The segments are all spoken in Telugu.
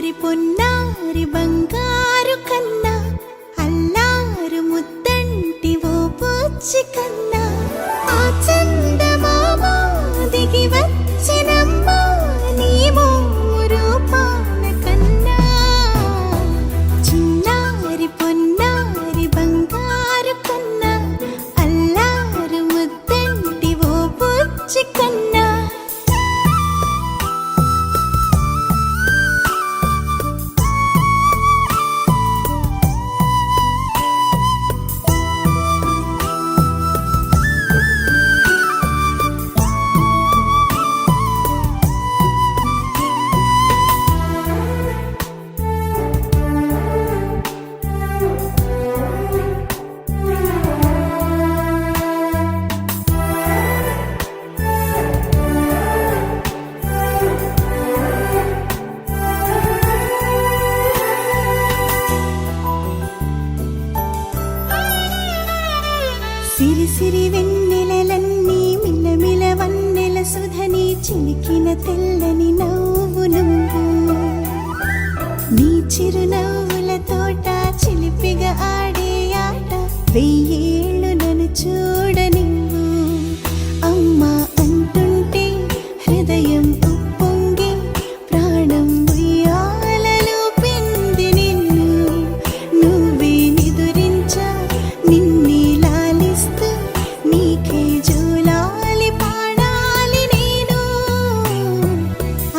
చిన్నారి పొన్నారి బంగారు కన్నా అల్లారు ముద్దంటి ఓ బుజ్జి కన్నా ఆ చందమామ దిగి వచ్చినమ్మా నీ మోము రూపాన కన్నా చిన్నారి పొన్నారి బంగారు కన్నా అల్లారు ముద్దంటి ఓ బుజ్జి కన్నా. సిరి సిరి వెన్నెలలన్నీ మిలమిల వన్నెల సుధని చిలికిన తెల్లని నవ్వు నువ్వు నీ చిరునవ్వుల తోట చిలిపిగా ఆడే ఆట వెయ్యేళ్ళు నన్ను చూడనివ్వు అమ్మా అంటుంటే హృదయం ఉప్పొంగి ప్రాణం ఉయ్యాలలో పిండి నిన్ను నువ్వే నిదురించా నిన్నే నీకే జోలాలి పాడాలి నేను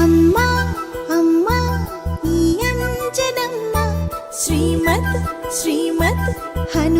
అమ్మా అమ్మా ఈ అంజనమ్మ శ్రీమత్ శ్రీమత్ హను